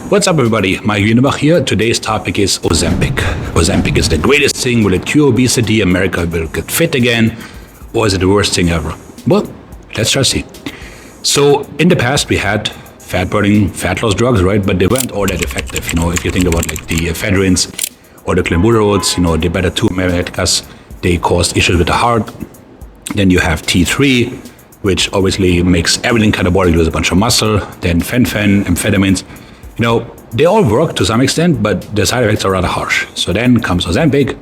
What's up, everybody? Maik Wiedenbach here. Today's topic is Ozempic. Ozempic is the greatest thing. Will it cure obesity? America will get fit again? Or is it the worst thing ever? Well, let's try to see. So, in the past, we had fat-burning, fat loss drugs, right? But they weren't all that effective. If you think about like the ephedrines or the clenbuterol's, the beta-2 medicas, they caused issues with the heart. Then you have T3, which obviously makes everything catabolic, lose a bunch of muscle. Then fen-phen, amphetamines. They all work to some extent, but the side effects are rather harsh. So then comes Ozempic,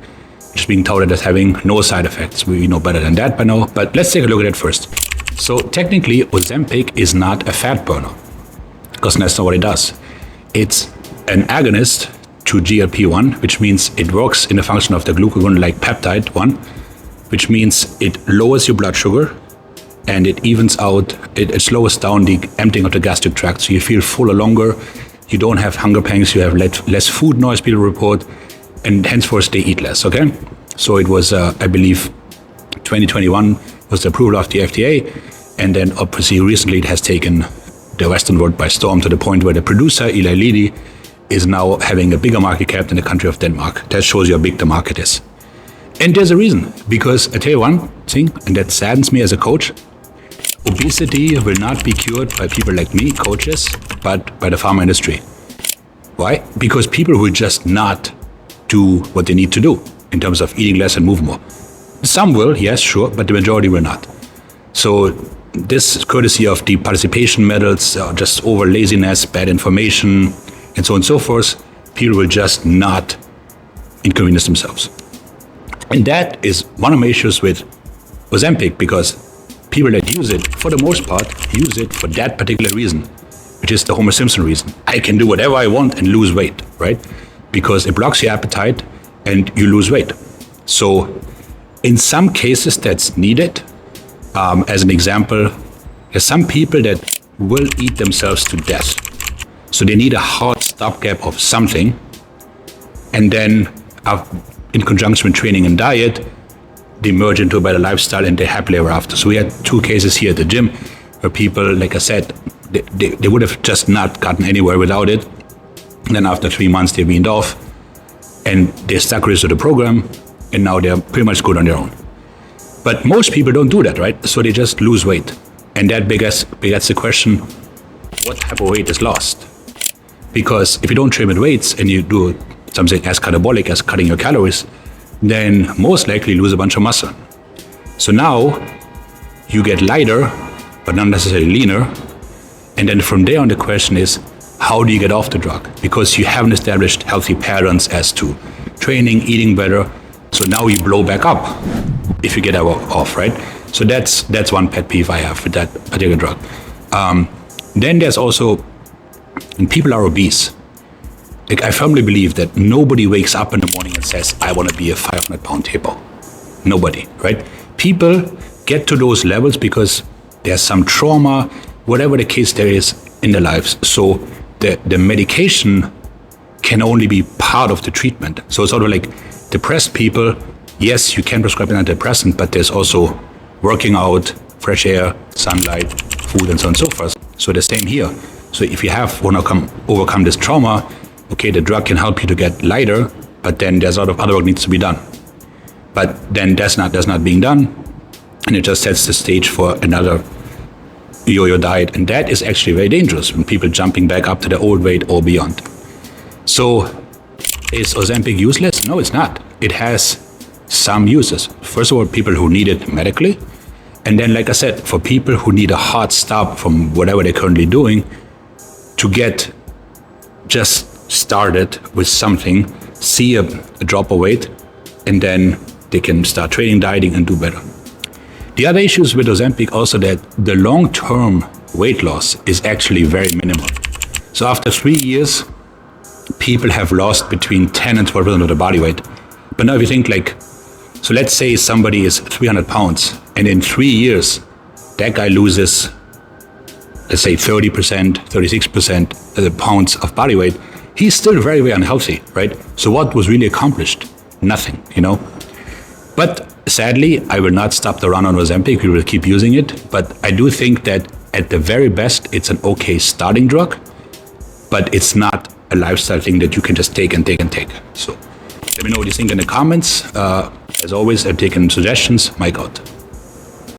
which is being touted as having no side effects. We know better than that by now, but let's take a look at it first. So technically, Ozempic is not a fat burner, because that's not what it does. It's an agonist to GLP-1, which means it works in the function of the glucagon-like peptide 1, which means it lowers your blood sugar, and it evens out, it slows down the emptying of the gastric tract, so you feel fuller longer. You don't have hunger pangs, you have less food noise, people report, and henceforth they eat less, okay? So it was, I believe, 2021 was the approval of the FDA, and then obviously recently it has taken the Western world by storm to the point where the producer, Eli Lilly, is now having a bigger market cap than the country of Denmark. That shows you how big the market is. And there's a reason, because I tell you one thing, and that saddens me as a coach, obesity will not be cured by people like me, coaches, but by the pharma industry. Why? Because people will just not do what they need to do in terms of eating less and move more. Some will, yes, sure, but the majority will not. So this is courtesy of the participation medals, just over laziness, bad information, and so on and so forth. People will just not inconvenience themselves. And that is one of my issues with Ozempic, because people that use it, for the most part, use it for that particular reason, which is the Homer Simpson reason. I can do whatever I want and lose weight, right? Because it blocks your appetite and you lose weight. So in some cases that's needed. As an example, there's some people that will eat themselves to death. So they need a hard stopgap of something. And then in conjunction with training and diet, they merge into a better lifestyle and they're happily ever after. So we had two cases here at the gym where people, like I said, they would have just not gotten anywhere without it. And then after 3 months, they weaned off and they stuck with the program, and now they're pretty much good on their own. But most people don't do that, right? So they just lose weight. And that begets the question, what type of weight is lost? Because if you don't train with weights and you do something as catabolic as cutting your calories, then most likely lose a bunch of muscle. So now you get lighter, but not necessarily leaner. And then from there on, the question is, how do you get off the drug? Because you haven't established healthy patterns as to training, eating better. So now you blow back up if you get off, right? So that's one pet peeve I have with that particular drug. Then there's also, when people are obese, I firmly believe that nobody wakes up in the morning and says, I want to be a 500-pound hippo. Nobody, right? People get to those levels because there's some trauma, whatever the case there is in their lives. So the medication can only be part of the treatment. So it's sort of like depressed people, yes, you can prescribe an antidepressant, but there's also working out, fresh air, sunlight, food, and so on and so forth. So the same here. So if you want to overcome this trauma, okay, the drug can help you to get lighter, but then there's a lot of other work needs to be done. But then that's not being done, and it just sets the stage for another yo-yo diet, and that is actually very dangerous when people jumping back up to the old weight or beyond. So is Ozempic useless? No, it's not. It has some uses. First of all, people who need it medically, and then, like I said, for people who need a hard stop from whatever they're currently doing to get just started with something, see a drop of weight, and then they can start training, dieting, and do better. The other issues with Ozempic also that the long-term weight loss is actually very minimal. So after 3 years, people have lost between 10 and 12% of their body weight. But now if you think so let's say somebody is 300 pounds, and in 3 years, that guy loses, let's say 30%, 36% of the pounds of body weight. He's still very, very unhealthy, right? So what was really accomplished? Nothing, But sadly, I will not stop the run on Ozempic. We will keep using it. But I do think that at the very best, it's an okay starting drug, but it's not a lifestyle thing that you can just take and take and take. So let me know what you think in the comments. As always, I'm taking suggestions. Maik out.